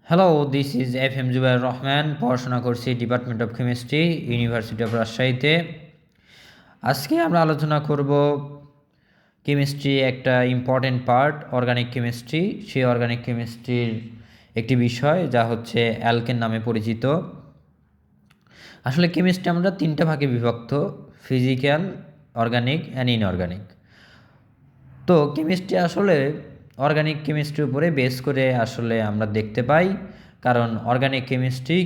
Hello, this is F M Zubair Rahman. পড়াশোনা করছি department of chemistry, university of রাজশাহীতে। আজকে আমরা আলোচনা করব কেমিস্ট্রি একটা ইম্পর্টেন্ট পার্ট, অর্গানিক কেমিস্ট্রি। সেই অর্গানিক কেমিস্ট্রির একটি বিষয় যা হচ্ছে অ্যালকেন নামে পরিচিত। আসলে কেমিস্ট্রি আমরা তিনটা ভাগে বিভক্ত: ফিজিক্যাল, অর্গানিক অ্যান্ড ইনঅর্গানিক। তো কেমিস্ট্রি আসলে অর্গানিক কেমিস্ট্রির উপরে বেস করে আসলে আমরা দেখতে পাই, কারণ অর্গানিক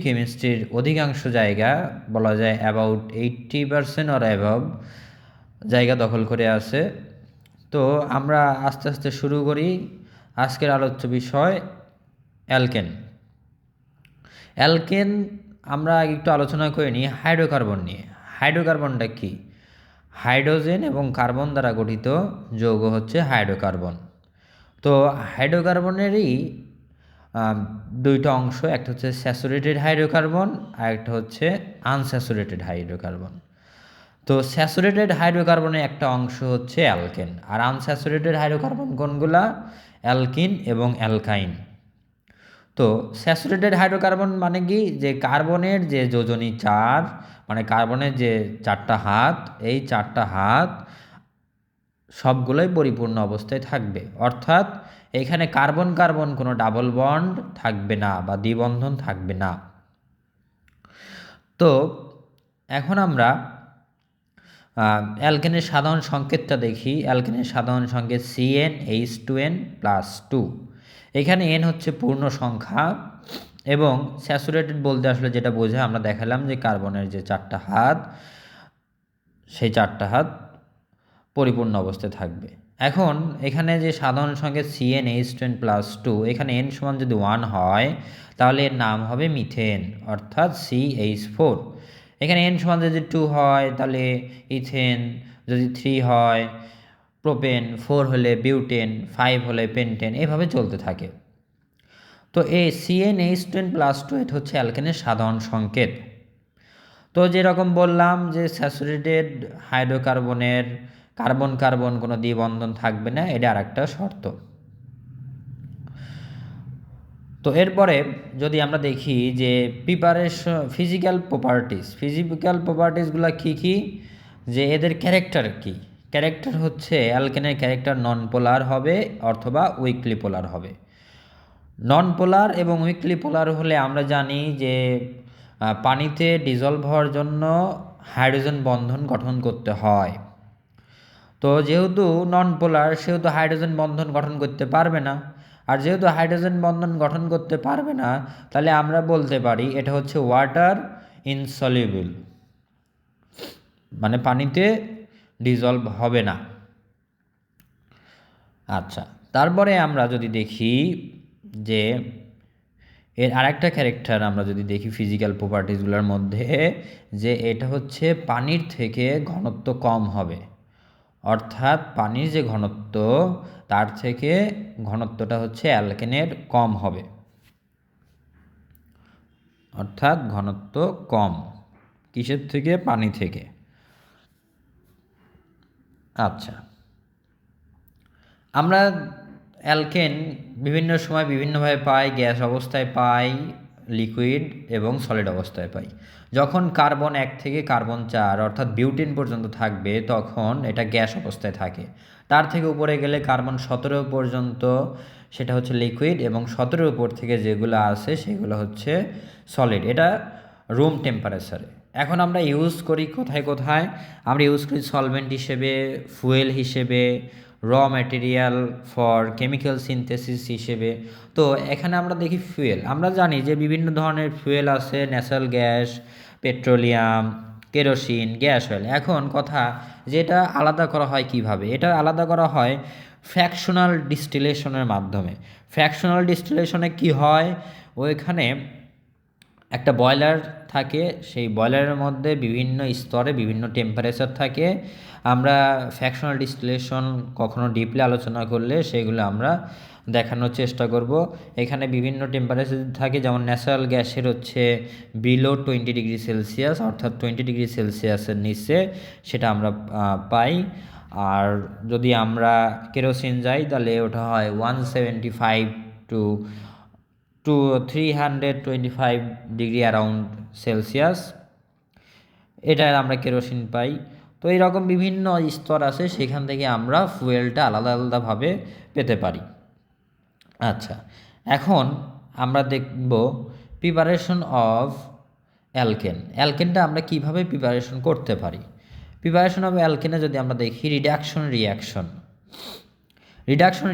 কেমিস্ট্রির অধিকাংশ জায়গা বলা যায় অ্যাবাউট 80% অর অ্যাভাব জায়গা দখল করে আছে। তো আমরা আস্তে আস্তে শুরু করি। আজকের আলোচ্য বিষয় অ্যালকেন। অ্যালকেন আমরা একটু আলোচনা করে নিই হাইড্রোকার্বন নিয়ে। হাইড্রোকার্বনটা কী? হাইড্রোজেন এবং কার্বন দ্বারা গঠিত যৌগ হচ্ছে হাইড্রোকার্বন। তো হাইড্রোকার্বনেরই দুইটা অংশ, একটা হচ্ছে স্যাচুরেটেড হাইড্রোকার্বন আর একটা হচ্ছে আনস্যাচুরেটেড হাইড্রোকার্বন। তো স্যাচুরেটেড হাইড্রোকার্বনের একটা অংশ হচ্ছে অ্যালকেন, আর আনস্যাচুরেটেড হাইড্রোকার্বন কোনগুলা? অ্যালকিন এবং অ্যালকাইন। তো স্যাচুরেটেড হাইড্রোকার্বন মানে কি? যে কার্বনের যে যোজনী 4, মানে কার্বনের যে 4টা হাত, এই 4টা হাত সবগুলোই পরিপূর্ণ অবস্থায় থাকবে। অর্থাৎ এখানে কার্বন কার্বন কোনো ডাবল বন্ড থাকবে না বা দ্বিবন্ধন থাকবে না। তো এখন আমরা অ্যালকেনের সাধারণ সংকেতটা দেখি। অ্যালকেনের সাধারণ সংকেত CnH2n+2। এখানে n হচ্ছে পূর্ণ সংখ্যা, এবং স্যাচুরেটেড বলতে আসলে যেটা বোঝায় আমরা দেখালাম যে কার্বনের যে 4টা হাত, সেই 4টা হাত পরিপূর্ণ অবস্থায় থাকবে। এখন এখানে যে সাধারণ সংকেত CnH2n+2, এখানে n সমান যদি 1 হয় তাহলে এর নাম হবে মিথেন, অর্থাৎ CH4। এখানে n সমান যদি 2 হয় তাহলে ইথেন, যদি 3 হয় প্রোপেন, 4 হলে বিউটেন, 5 হলে পেন্টেন, এভাবে চলতে থাকে। তো এই CnH2n+2 এটা হচ্ছে অ্যালকেনের সাধারণ সংকেত। তো যেরকম বললাম যে স্যাচুরেটেড হাইড্রোকার্বনের কার্বন কার্বন কোনো দ্বিবন্ধন থাকবে না, এটা আরেকটা শর্ত। তো এরপরে যদি আমরা দেখি যে ফিজিক্যাল প্রপার্টিসগুলো কী কী, যে এদের ক্যারেক্টার কী। ক্যারেক্টার হচ্ছে অ্যালকেনের ক্যারেক্টার নন পোলার হবে অথবা উইকলি পোলার হবে। নন পোলার এবং উইকলি পোলার হলে আমরা জানি যে পানিতে ডিজলভ হওয়ার জন্য হাইড্রোজেন বন্ধন গঠন করতে হয়। তো যেহেতু নন পোলার, সেহেতু হাইড্রোজেন বন্ধন গঠন করতে পারবে না। আর যেহেতু হাইড্রোজেন বন্ধন গঠন করতে পারবে না, তাহলে আমরা বলতে পারি এটা হচ্ছে ওয়াটার ইনসলিউবল, মানে পানিতে ডিজলভ হবে না। আচ্ছা, তারপরে আমরা যদি দেখি যে এর আরেকটা ক্যারেক্টার আমরা যদি দেখি ফিজিক্যাল প্রপার্টিসগুলোর মধ্যে, যে এটা হচ্ছে পানির থেকে ঘনত্ব কম হবে। অর্থাৎ পানির যে ঘনত্ব, তার থেকে ঘনত্বটা হচ্ছে অ্যালকেনের কম হবে, অর্থাৎ ঘনত্ব কম কিসের থেকে? পানি থেকে। আচ্ছা, আমরা অ্যালকেন বিভিন্ন সময় বিভিন্নভাবে পাই। গ্যাস অবস্থায় পাই, লিকুইড এবং সলিড অবস্থায় পাই। যখন কার্বন 1 থেকে কার্বন 4 অর্থাৎ বিউটেন পর্যন্ত থাকবে তখন এটা গ্যাস অবস্থায় থাকে। তার থেকে উপরে গেলে কার্বন 17 পর্যন্ত সেটা হচ্ছে লিকুইড, এবং 17 উপর থেকে যেগুলো আছে সেগুলো হচ্ছে সলিড। এটা রুম টেম্পারেচারে। এখন আমরা ইউজ করি কোথায় কোথায়? আমরা ইউজ করি সলভেন্ট হিসেবে, ফুয়েল হিসেবে, র ম্যাটেরিয়াল ফর কেমিক্যাল সিনথেসিস হিসেবে। তো এখানে আমরা দেখি ফুয়েল। আমরা জানি যে বিভিন্ন ধরনের ফুয়েল আছে, natural gas, petroleum, kerosene, gas oil. এখন কথা, যেটা আলাদা করা হয় কিভাবে? এটা আলাদা করা হয় ফ্র্যাকশনাল ডিস্টিলেশনের মাধ্যমে। ফ্র্যাকশনাল ডিস্টিলেশনে কি হয়? ওইখানে একটা বয়লার থাকে, সেই বয়লারের মধ্যে বিভিন্ন স্তরে বিভিন্ন টেম্পারেচার থাকে। আমরা ফ্র্যাকশনাল ডিস্টিলেশন কখনো ডিপলি আলোচনা করলে সেগুলো আমরা দেখানোর চেষ্টা করব। এখানে বিভিন্ন টেম্পারেচার থাকে, যেমন ন্যাচারাল গ্যাসের হচ্ছে বিলো 20°C, অর্থাৎ 20°C নিচে সেটা আমরা পাই। আর যদি আমরা কেরোসিন যাই তাহলে ওটা হয় 175 to to 325 degree around celsius, এটা আমরা কেরোসিন পাই। তো এইরকম বিভিন্ন স্তর আছে, সেখান থেকে আমরা ফুয়েলটা আলাদা আলাদাভাবে পেতে পারি। আচ্ছা, এখন আমরা দেখব প্রিপারেশন অফ অ্যালকেন। অ্যালকেনটা আমরা কিভাবে প্রিপারেশন করতে পারি। প্রিপারেশন অফ অ্যালকেনে যদি আমরা দেখি রিডাকশন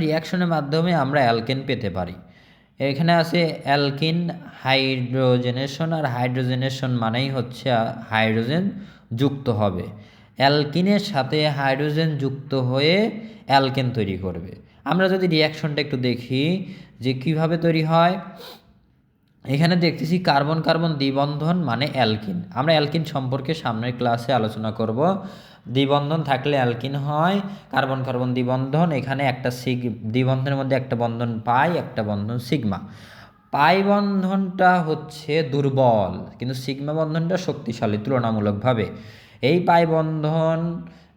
রিয়াকশনের মাধ্যমে আমরা অ্যালকেন পেতে পারি। এখানে আছে অ্যালকিন হাইড্রোজেনেশন, আর হাইড্রোজেনেশন মানেই হচ্ছে হাইড্রোজেন যুক্ত হবে। অ্যালকিনের সাথে হাইড্রোজেন যুক্ত হয়ে অ্যালকেন তৈরি করবে। আমরা যদি রিয়াকশনটা একটু দেখি যে কিভাবে তৈরি হয়, এখানে দেখতেছি কার্বন কার্বন দ্বিবন্ধন মানে অ্যালকিন। আমরা অ্যালকিন সম্পর্কে সামনের ক্লাসে আলোচনা করব। দ্বিবন্ধন থাকলে অ্যালকিন হয়, কার্বন কার্বন দ্বিবন্ধন, এখানে একটা দ্বিবন্ধনের মধ্যে একটা বন্ধন পাই, একটা বন্ধন সিগমা। পাই বন্ধনটা হচ্ছে দুর্বল, কিন্তু সিগমা বন্ধনটা শক্তিশালী তুলনামূলকভাবে। এই পাই বন্ধন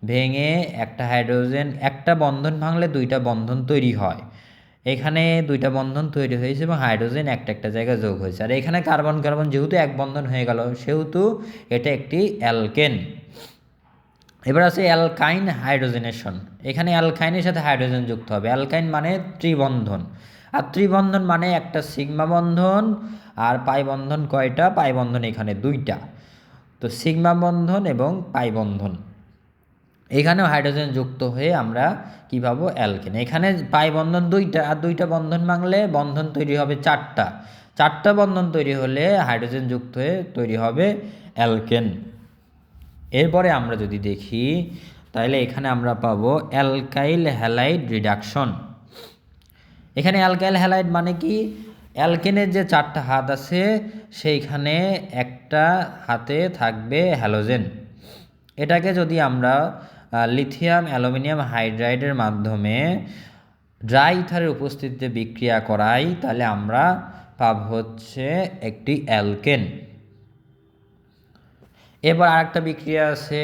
ভেঙে একটা হাইড্রোজেন, একটা বন্ধন ভাঙলে দুইটা বন্ধন তৈরি হয়। এখানে দুইটা বন্ধন তৈরি হয়েছে এবং হাইড্রোজেন একটা একটা জায়গায় যোগ হয়েছে। আর এখানে কার্বন কার্বন যেহেতু এক বন্ধন হয়ে গেল, সেহেতু এটা একটি অ্যালকেন। এবার আছে অ্যালকাইন হাইড্রোজেনেশন। এখানে অ্যালকাইনের সাথে হাইড্রোজেন যুক্ত হবে। অ্যালকাইন মানে ত্রিবন্ধন, আর ত্রিবন্ধন মানে একটা সিগমা বন্ধন, আর পাই বন্ধন কয়টা? পাই বন্ধন এখানে দুইটা। তো সিগমা বন্ধন এবং পাই বন্ধন, এখানেও হাইড্রোজেন যুক্ত হয়ে আমরা কী পাবো? অ্যালকেন। এখানে পাই বন্ধন দুইটা, আর দুইটা বন্ধন ভাঙলে বন্ধন তৈরি হবে চারটা। চারটা বন্ধন তৈরি হলে হাইড্রোজেন যুক্ত হয়ে তৈরি হবে অ্যালকেন। এরপরে আমরা যদি দেখি, তাহলে এখানে আমরা পাবো অ্যালকাইল হ্যালাইড রিডাকশন। এখানে অ্যালকাইল হ্যালাইড মানে কি? অ্যালকেনের যে চারটা হাত আছে, সেইখানে একটা হাতে থাকবে হ্যালোজেন। এটাকে যদি আমরা লিথিয়াম অ্যালুমিনিয়াম হাইড্রাইডের মাধ্যমে ড্রাই ইথারের উপস্থিতিতে বিক্রিয়া করাই, তাহলে আমরা পাব হচ্ছে একটি অ্যালকেন। এবার আরেকটা বিক্রিয়া আছে,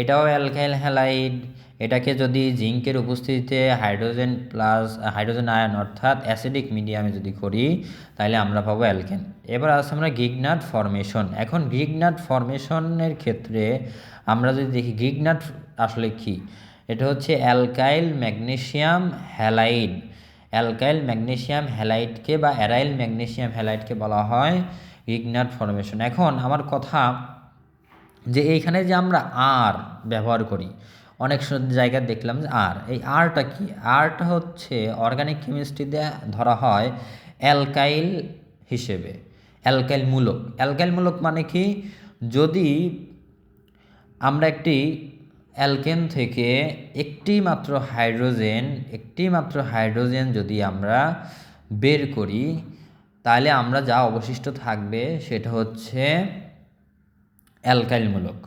এটাও অ্যালকাইল হ্যালাইড। এটাকে যদি জিঙ্কের উপস্থিতিতে হাইড্রোজেন আয়ন অর্থাৎ অ্যাসিডিক মিডিয়ামে যদি করি, তাহলে আমরা পাবো অ্যালকেন। এবার আছে আমরা গ্রিগনাট ফর্মেশন। এখন গ্রিগনাট ফর্মেশনের ক্ষেত্রে আমরা যদি দেখি গ্রিগনাট আসলে কি, এটা হচ্ছে alkyl magnesium halide. Alkyl magnesium হ্যালাইডকে বা অ্যারাইল ম্যাগনেসিয়াম হ্যালাইডকে বলা হয় গ্রিগনাট ফর্মেশন। এখন আমার কথা যে এইখানে যে আমরা আর ব্যবহার করি, অনেক জায়গায় দেখলাম যে এই আরটা কি? আরটা হচ্ছে অর্গানিক কেমিস্ট্রিতে ধরা হয় অ্যালকাইল হিসেবে, অ্যালকাইল মূলক। অ্যালকাইল মূলক মানে কি? যদি আমরা একটি অ্যালকেন থেকে একটি মাত্র হাইড্রোজেন যদি আমরা বের করি, তাহলে আমরা যা অবশিষ্ট থাকবে সেটা হচ্ছে অ্যালকাইলমূলক।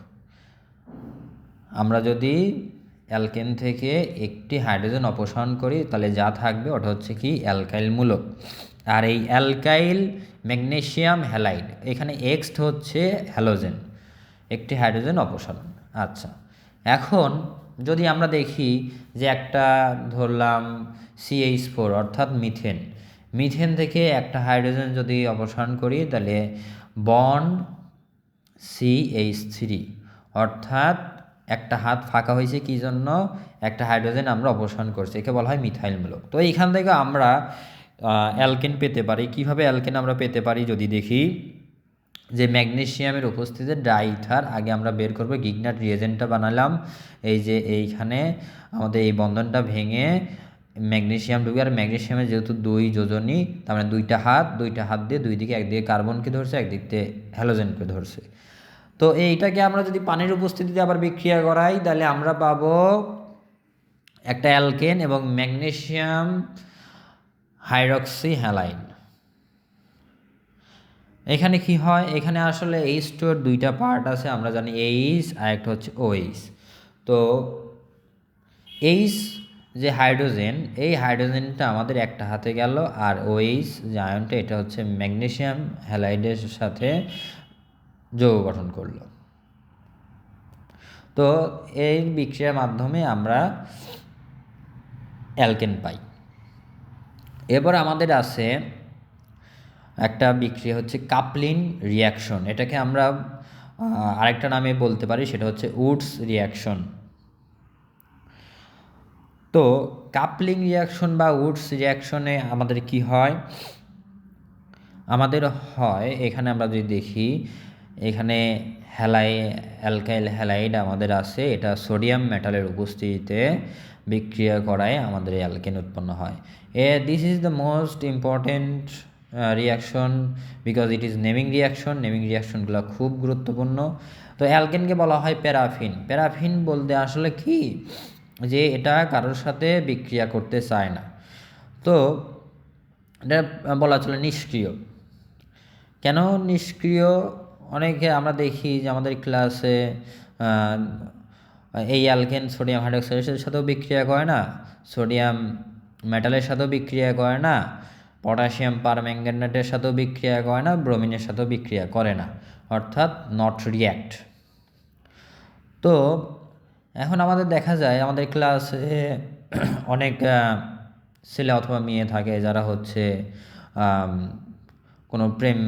আমরা যদি অ্যালকেন থেকে একটি হাইড্রোজেন অপসারণ করি, তাহলে যা থাকবে ওটা হচ্ছে কি? অ্যালকাইলমূলক। আর এই অ্যালকাইল ম্যাগনেসিয়াম হ্যালাইড, এখানে এক্সট হচ্ছে হ্যালোজেন, একটি হাইড্রোজেন অপসারণ। আচ্ছা, এখন যদি আমরা দেখি যে একটা ধরলাম CH4 অর্থাৎ মিথেন থেকে একটা হাইড্রোজেন যদি অপসারণ করি, তাহলে বন্ড CH3 অর্থাৎ একটা হাত ফাঁকা হয়েছে, কি জন্য? একটা হাইড্রোজেন আমরা অপসারণ করছি, একে বলা হয় মিথাইলমূলক। তো এইখান থেকে আমরা অ্যালকেন পেতে পারি। কিভাবে অ্যালকেন আমরা পেতে পারি যদি দেখি, যে ম্যাগনেসিয়ামের উপস্থিতিতে ড্রাই ইথার আগে আমরা বের করব। গ্রিগনাট রিয়েজেন্টটা বানালাম, এই যে এইখানে আমাদের এই বন্ধনটা ভেঙে ম্যাগনেসিয়াম ঢুকে, আর ম্যাগনেসিয়ামের যেহেতু দুই যোজনী, তার মানে দুইটা হাত দিয়ে দুই দিকে, একদিকে কার্বনকে ধরছে, একদিক দিয়ে হ্যালোজেনকে ধরছে। তো এইটাকে আমরা যদি পানির উপস্থিতিতে আবার বিক্রিয়া করাই, তাহলে আমরা পাবো একটা অ্যালকেন এবং ম্যাগনেসিয়াম হাইড্রক্সি হ্যালাইড। এখানে কি হয়? এখানে আসলে H2 এর দুইটা পার্ট আছে, আমরা জানি H আর একটা হচ্ছে OH। তো H যে হাইড্রোজেন, এই হাইড্রোজেনটা আমাদের একটা হাতে গেল, আর OH যে আয়নটা, এটা হচ্ছে ম্যাগনেসিয়াম হ্যালাইডের সাথে যৌগ গঠন করলো। তো এই বিক্রিয়ার মাধ্যমে আমরা অ্যালকেন পাই। এবার আমাদের আছে একটা বিক্রিয়া হচ্ছে কাপলিং রিয়াকশন, এটাকে আমরা আরেকটা নামে বলতে পারি, সেটা হচ্ছে উডস রিয়াকশন। তো কাপলিং রিয়াকশন বা উডস রিয়াকশনে আমাদের কি হয়, আমাদের হয় এখানে আমরা যদি দেখি, এখানে অ্যালকাইল হ্যালাইড আমাদের আছে, এটা সোডিয়াম মেটালের উপস্থিতিতে বিক্রিয়া করায় আমাদের অ্যালকেন উৎপন্ন হয়। This is the most important reaction because it is naming reaction. Naming রিয়াকশনগুলো খুব গুরুত্বপূর্ণ। তো অ্যালকেনকে বলা হয় প্যারাফিন। প্যারাফিন বলতে আসলে কি, যে এটা কারোর সাথে বিক্রিয়া করতে চায় না, তো এটা বলা চলে নিষ্ক্রিয়। কেন নিষ্ক্রিয়? অনেকে আমরা দেখি যে আমাদের ক্লাসে এই অ্যালকেন সোডিয়াম হাইড্রোক্সাইডের সাথেও বিক্রিয়া করে না, সোডিয়াম মেটালের সাথেও বিক্রিয়া করে না, পটাশিয়াম পারম্যাঙ্গানেটের সাথেও বিক্রিয়া করে না, ব্রোমিনের সাথেও বিক্রিয়া করে না, অর্থাৎ নট রিয়্যাক্ট। তো এখন আমাদের দেখা যায় আমাদের ক্লাসে অনেক ছেলে অথবা মেয়ে থাকে যারা হচ্ছে কোনো প্রেম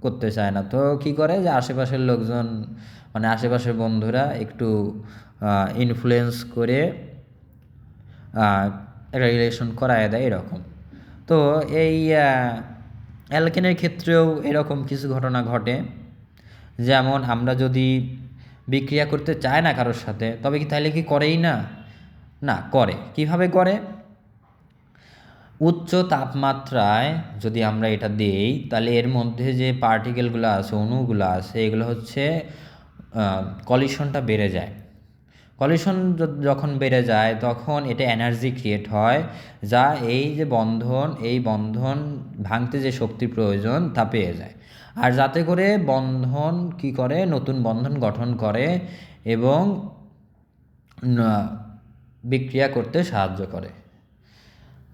করতে চায় না, তো কি করে যে আশেপাশের লোকজন, মানে আশেপাশের বন্ধুরা একটু ইনফ্লুয়েন্স করে একটা রিলেশন করায় দেয় এরকম। তো এই অ্যালকেনের ক্ষেত্রেও এরকম কিছু ঘটনা ঘটে, যেমন আমরা যদি বিক্রিয়া করতে চায় না কারোর সাথে, তবে কি তাহলে কি করেই না? না, করে। কিভাবে করে? উচ্চ তাপমাত্রায় যদি আমরা এটা দিই, তাহলে এর মধ্যে যে পার্টিকেলগুলো আছে, অণুগুলো আছে, এগুলো হচ্ছে কলিশনটা বেড়ে যায়। কলিশন যখন বেড়ে যায় তখন এটা এনার্জি ক্রিয়েট হয়, যা এই বন্ধন ভাঙতে যে শক্তি প্রয়োজন তা পেয়ে যায়। আর যাতে করে বন্ধন কি করে, নতুন বন্ধন গঠন করে এবং বিক্রিয়া করতে সাহায্য করে।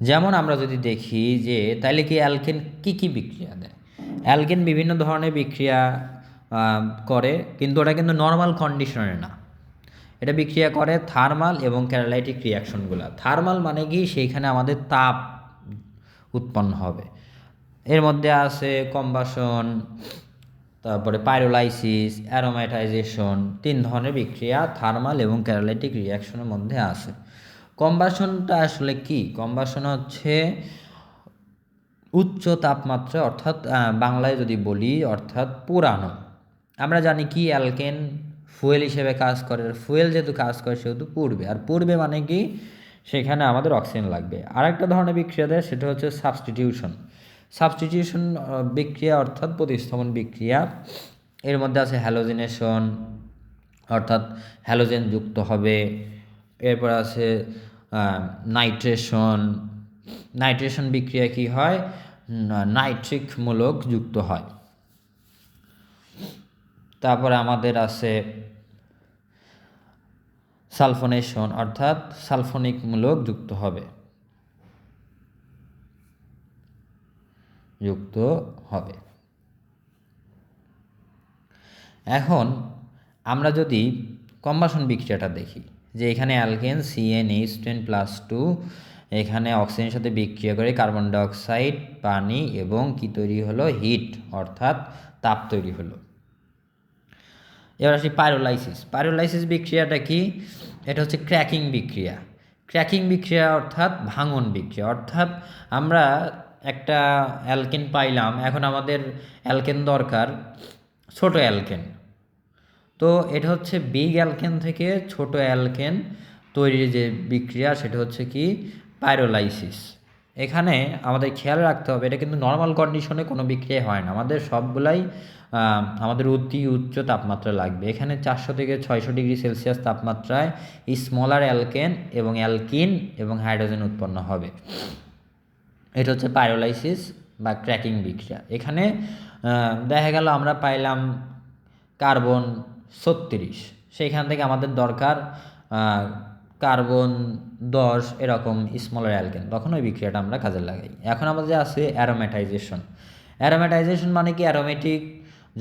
যেমন আমরা যদি দেখি যে তাইলে কি অ্যালকেন কী বিক্রিয়া দেয়? অ্যালকেন বিভিন্ন ধরনের বিক্রিয়া করে, কিন্তু ওটা কিন্তু নর্মাল কন্ডিশনে না। এটা বিক্রিয়া করে থার্মাল এবং ক্যাটালাইটিক রিয়াকশনগুলো। থার্মাল মানে কি, সেইখানে আমাদের তাপ উৎপন্ন হবে। এর মধ্যে আছে কম্বাসন, তারপরে পাইরোলাইসিস, অ্যারোমেটাইজেশন, 3 ধরনের বিক্রিয়া থার্মাল এবং ক্যাটালাইটিক রিয়াকশনের মধ্যে আছে। কম্বাসনটা আসলে কি? কম্বাসন হচ্ছে উচ্চ তাপমাত্রা, অর্থাৎ বাংলায় যদি বলি অর্থাৎ পোড়ানো। আমরা জানি কি অ্যালকেন ফুয়েল হিসেবে কাজ করে, ফুয়েল যেহেতু কাজ করে সেহেতু পুড়বে, আর পুড়বে মানে কি, সেখানে আমাদের অক্সিজেন লাগবে। আরেকটা ধরনের বিক্রিয়া দেয়, সেটা হচ্ছে সাবস্টিটিউশন বিক্রিয়া, অর্থাৎ প্রতিস্থাপন বিক্রিয়া। এর মধ্যে আছে হ্যালোজিনেশন, অর্থাৎ হ্যালোজেন যুক্ত হবে। এরপর আছে নাইট্রেশন বিক্রিয়া কি হয়, নাইট্রিক মূলক যুক্ত হয়। তারপরে আমাদের আছে সালফোনেশন, অর্থাৎ সালফোনিক মূলক যুক্ত হবে। এখন আমরা যদি কম্বাসন বিক্রিয়াটা দেখি, যে এখানে অ্যালকেন CnH10+2 এখানে অক্সিজেনের সাথে বিক্রিয়া করে কার্বন ডাইঅক্সাইড, পানি এবং কি তৈরি হলো, হিট, অর্থাৎ তাপ তৈরি হলো। এবার আসি পাইরোলাইসিস বিক্রিয়াটা কি? এটা হচ্ছে ক্র্যাকিং বিক্রিয়া অর্থাৎ ভাঙন বিক্রিয়া। অর্থাৎ আমরা একটা অ্যালকেন পাইলাম, এখন আমাদের অ্যালকেন দরকার ছোট অ্যালকেন, তো এটা হচ্ছে বিগ অ্যালকেন থেকে ছোট অ্যালকেন তৈরির যে বিক্রিয়া, সেটা হচ্ছে কি, পাইরোলাইসিস। এখানে আমাদের খেয়াল রাখতে হবে, এটা কিন্তু নর্মাল কন্ডিশনে কোনো বিক্রিয়া হয় না, আমাদের সবগুলাই আমাদের অতি উচ্চ তাপমাত্রা লাগবে। এখানে 400 থেকে 600 ডিগ্রি সেলসিয়াস তাপমাত্রায় স্মলার অ্যালকেন এবং অ্যালকিন এবং হাইড্রোজেন উৎপন্ন হবে। এটা হচ্ছে পাইরোলাইসিস বা ক্র্যাকিং বিক্রিয়া। এখানে দেখা গেল আমরা পাইলাম কার্বন 36, সেইখান থেকে আমাদের দরকার কার্বন 10, এরকম স্মলার অ্যালকেন, তখন ওই বিক্রিয়াটা আমরা কাজে লাগাই। এখন আমাদের আছে অ্যারোমেটাইজেশন মানে কি, অ্যারোমেটিক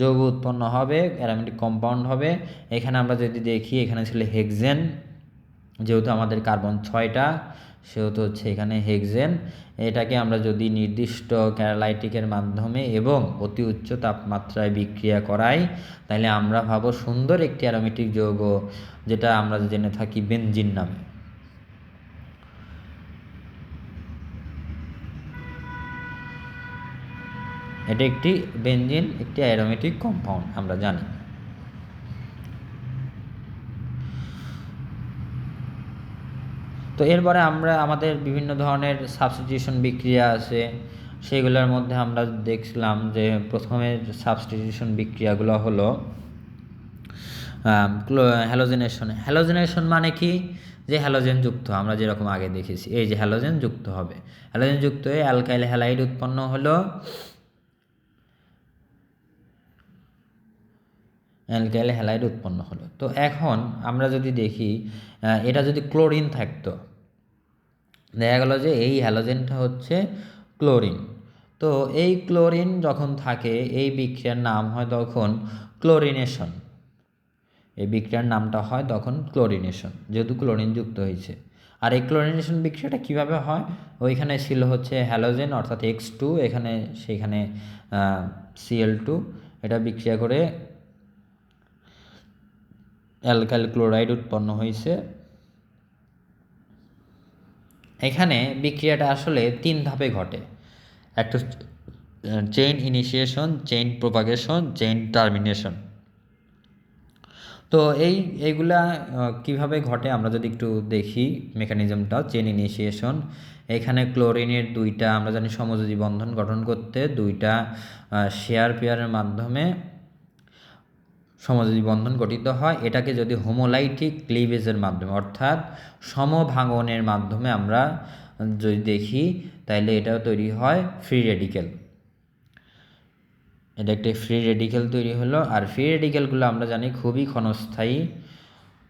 যৌগ উৎপন্ন হবে, অ্যারোমেটিক কম্পাউন্ড হবে। এখানে আমরা যদি দেখি, এখানে ছিল হেক্সেন, যেহেতু আমাদের কার্বন 6টা, সেহেতু হচ্ছে এখানে হেক্সেন। এটাকে আমরা যদি নির্দিষ্ট ক্যাটালাইটিকের মাধ্যমে এবং অতি উচ্চ তাপমাত্রায় বিক্রিয়া করাই, তাহলে আমরা পাবো সুন্দর একটি অ্যারোমেটিক যৌগ, যেটা আমরা জেনে থাকি বেনজিন নামে। এটা একটি বেনজিন, একটি অ্যারোমেটিক কম্পাউন্ড আমরা জানি। তো এরপরে আমরা আমাদের বিভিন্ন ধরনের সাবস্টিটিউশন বিক্রিয়া আছে, সেগুলোর মধ্যে আমরা দেখলাম যে প্রথমে সাবস্টিটিউশন বিক্রিয়াগুলো হলো হ্যালোজেনেশন। হ্যালোজেনেশন মানে কি? যে হ্যালোজেন যুক্ত, আমরা যেরকম আগে দেখেছি, এই যে হ্যালোজেন যুক্ত হবে, হ্যালোজেন যুক্ত হয়ে অ্যালকাইল হ্যালাইড উৎপন্ন হলো, অ্যালকাইল হ্যালাইড উৎপন্ন হলো। তো এখন আমরা যদি দেখি এটা যদি ক্লোরিন থাকতো, দেখা গেল যে এই হ্যালোজেনটা হচ্ছে ক্লোরিন। তো এই ক্লোরিন যখন থাকে, এই বিক্রিয়ার নাম হয় তখন ক্লোরিনেশন। এই বিক্রিয়ার নামটা হয় তখন ক্লোরিনেশন, যেহেতু ক্লোরিন যুক্ত হয়েছে। আর এই ক্লোরিনেশন বিক্রিয়াটা কিভাবে হয়? ওইখানে ছিল হচ্ছে হ্যালোজেন অর্থাৎ X2, এখানে সেইখানে Cl2, এটা বিক্রিয়া করে অ্যালকাইল ক্লোরাইড উৎপন্ন হয়েছে। এখানে বিক্রিয়াটা আসলে 3 ধাপে ঘটে। একটা chain initiation, chain propagation, chain termination. তো এইগুলা কিভাবে ঘটে আমরা যদি একটু দেখি মেকানিজমটা। চেইন ইনিশিয়েশন, এখানে ক্লোরিনের 2টা আমরা জানি সমযোজী বন্ধন গঠন করতে 2টা শেয়ার পেয়ারের মাধ্যমে সমযোজী বন্ধন গঠিত হয়। এটাকে যদি হোমোলাইটিক ক্লিভেজের মাধ্যমে অর্থাৎ সমভাঙনের মাধ্যমে আমরা যদি দেখি, তাহলে এটাও তৈরি হয় ফ্রি রেডিক্যাল। এটা একটি ফ্রি রেডিক্যাল তৈরি হলো। আর ফ্রি রেডিক্যালগুলো আমরা জানি খুবই ক্ষণস্থায়ী।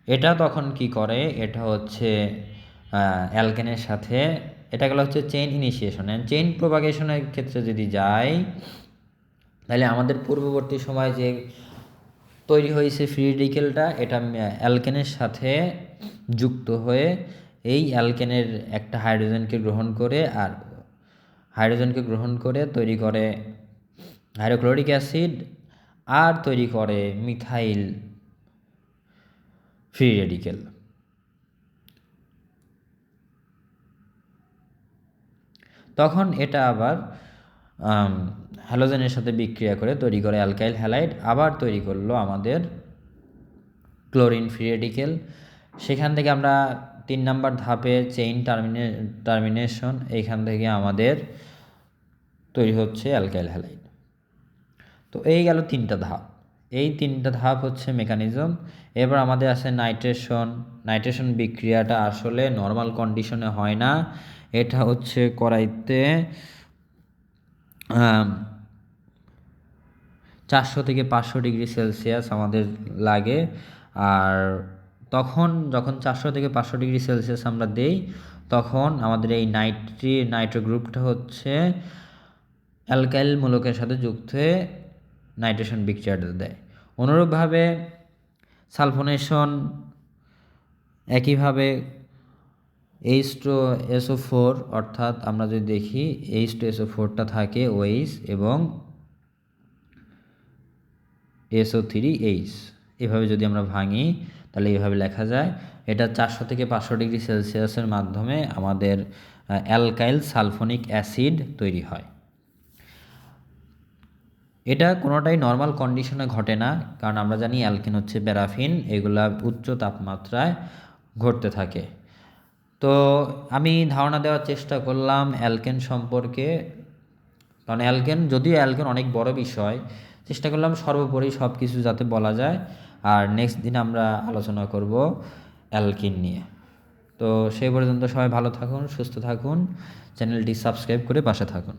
এটা তখন কি করে? এটা হচ্ছে অ্যালকেনের সাথে, এটা গেলো হচ্ছে চেইন ইনিশিয়েশন। চেইন প্রোপাগেশনের ক্ষেত্রে যদি যাই, তাহলে আমাদের পূর্ববর্তী সময় যে তৈরি হয়েছে ফ্রি রেডিক্যালটা, এটা অ্যালকেনের সাথে যুক্ত হয়ে এই অ্যালকেনের একটা হাইড্রোজেনকে গ্রহণ করে তৈরি করে হাইড্রোক্লোরিক অ্যাসিড, আর তৈরি করে মিথাইল ফ্রি রেডিক্যাল। তখন এটা আবার হ্যালোজেনের সাথে বিক্রিয়া করে তৈরি করে অ্যালকাইল হ্যালাইড, আবার তৈরি করলো আমাদের ক্লোরিন ফ্রি রেডিক্যাল। সেখান থেকে আমরা 3 নম্বর ধাপে চেইন টার্মিনেশন, এইখান থেকে আমাদের তৈরি হচ্ছে অ্যালকাইল হ্যালাইড। তো এই গেল 3টা ধাপ। এই 3টা ধাপ হচ্ছে মেকানিজম। এবার আমাদের আছে নাইট্রেশন। নাইট্রেশন বিক্রিয়াটা আসলে নর্মাল কন্ডিশনে হয় না, এটা হচ্ছে কড়াইতে 400 থেকে 500 ডিগ্রি সেলসিয়াস আমাদের লাগে। আর যখন 400 থেকে 500 ডিগ্রি সেলসিয়াস আমরা দেই, তখন আমাদের এই নাইট্রো গ্রুপটা হচ্ছে অ্যালকাইল মূলকের সাথে যুক্ত হয়ে নাইট্রেশন বিক্রিয়াটা দেয়। অনুরূপভাবে সালফোনেশন, একইভাবে H2SO4, অর্থাৎ আমরা যদি দেখি H2SO4টা থাকে OH এবং SO3H, এভাবে যদি আমরা ভাঙি তাহলে এইভাবে লেখা যায়। এটা 400 থেকে 500 ডিগ্রি সেলসিয়াসের মাধ্যমে আমাদের অ্যালকাইল সালফোনিক অ্যাসিড তৈরি হয়। এটা কোনোটাই নর্মাল কন্ডিশনে ঘটে না, কারণ আমরা জানি অ্যালকেন হচ্ছে প্যারাফিন, এগুলা উচ্চ তাপমাত্রায় ঘটতে থাকে। তো আমি ধারণা দেওয়ার চেষ্টা করলাম অ্যালকেন সম্পর্কে, কারণ যদিও অ্যালকেন অনেক বড় বিষয়, চেষ্টা করলাম সর্বোপরি সব কিছু যাতে বলা যায়। আর নেক্সট দিন আমরা আলোচনা করব অ্যালকিন নিয়ে। তো সেই পর্যন্ত সবাই ভালো থাকুন, সুস্থ থাকুন, চ্যানেলটি সাবস্ক্রাইব করে পাশে থাকুন।